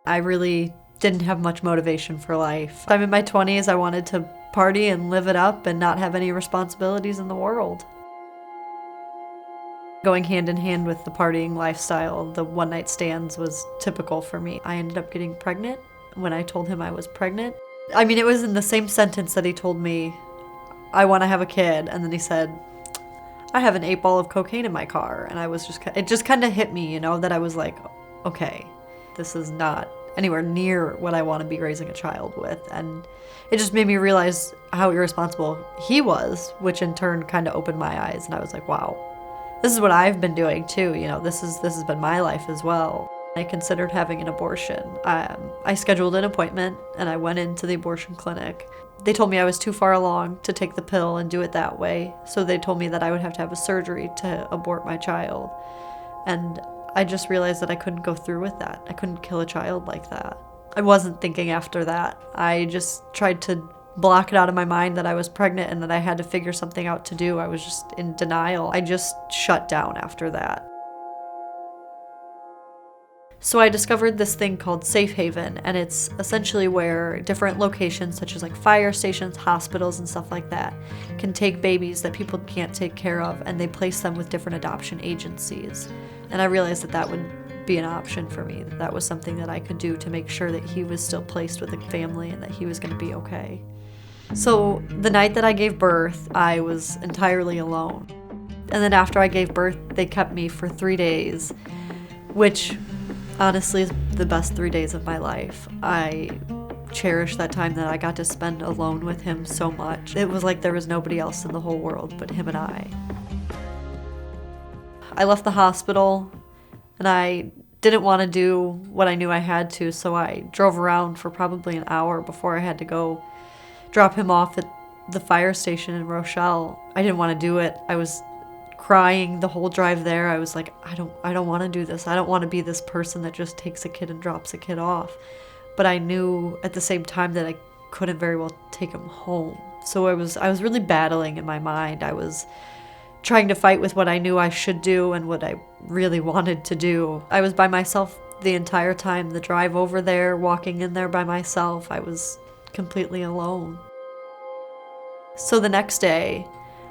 I really didn't have much motivation for life. I'm in my 20s, I wanted to party and live it up and not have any responsibilities in the world. Going hand in hand with the partying lifestyle, the one-night stands was typical for me. I ended up getting pregnant when I told him I was pregnant. I mean, it was in the same sentence that he told me, I want to have a kid, and then he said, I have an 8-ball of cocaine in my car, and it just kind of hit me, that I was like, okay, this is not anywhere near what I want to be raising a child with, and it just made me realize how irresponsible he was, which in turn kind of opened my eyes, and I was like, wow. This is what I've been doing too, this has been my life as well. I considered having an abortion. I scheduled an appointment and I went into the abortion clinic. They told me I was too far along to take the pill and do it that way, so they told me that I would have to have a surgery to abort my child. And I just realized that I couldn't go through with that. I couldn't kill a child like that. I wasn't thinking after that. I just tried to block it out of my mind that I was pregnant and that I had to figure something out to do. I was just in denial. I just shut down after that. So I discovered this thing called Safe Haven, and it's essentially where different locations such as like fire stations, hospitals, and stuff like that can take babies that people can't take care of, and they place them with different adoption agencies. And I realized that that would be an option for me, that was something that I could do to make sure that he was still placed with a family and that he was going to be okay. So the night that I gave birth, I was entirely alone. And then after I gave birth, they kept me for 3 days, which honestly is the best 3 days of my life. I cherish that time that I got to spend alone with him so much. It was like there was nobody else in the whole world but him and I. I left the hospital and I didn't want to do what I knew I had to, so I drove around for probably an hour before I had to go drop him off at the fire station in Rochelle. I didn't want to do it. I was crying the whole drive there. I was like, I don't want to do this. I don't want to be this person that just takes a kid and drops a kid off. But I knew at the same time that I couldn't very well take him home. So I was really battling in my mind. I was trying to fight with what I knew I should do and what I really wanted to do. I was by myself the entire time. The drive over there, walking in there by myself, I was completely alone. So the next day,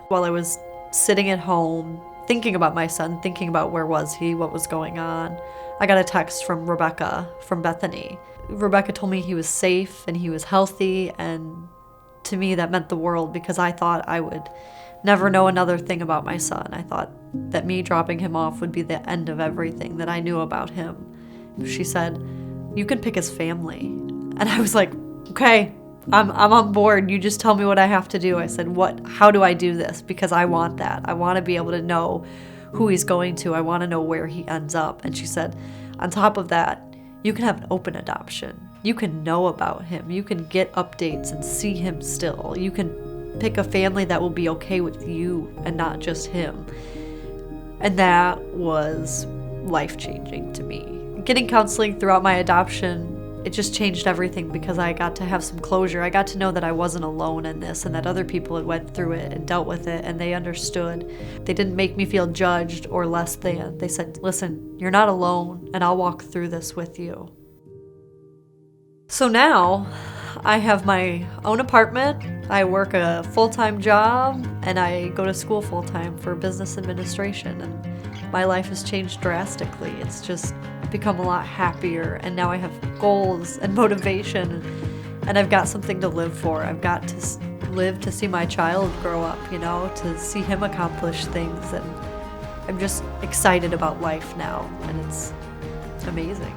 while I was sitting at home, thinking about my son, thinking about where was he, what was going on, I got a text from Rebecca from Bethany. Rebecca told me he was safe and he was healthy, and to me that meant the world because I thought I would never know another thing about my son. I thought that me dropping him off would be the end of everything that I knew about him. She said, you can pick his family. And I was like, okay, I'm on board. You just tell me what I have to do. I said, how do I do this? Because I want that. I want to be able to know who he's going to. I want to know where he ends up. And she said, on top of that, you can have an open adoption. You can know about him. You can get updates and see him still. You can pick a family that will be okay with you and not just him. And that was life-changing to me. Getting counseling throughout my adoption, it just changed everything because I got to have some closure. I got to know that I wasn't alone in this and that other people had went through it and dealt with it and they understood. They didn't make me feel judged or less than. They said, listen, you're not alone and I'll walk through this with you. So now I have my own apartment, I work a full-time job, and I go to school full-time for business administration, and my life has changed drastically. It's just become a lot happier, and now I have goals and motivation, and I've got something to live for. I've got to live to see my child grow up, to see him accomplish things, and I'm just excited about life now, and it's amazing.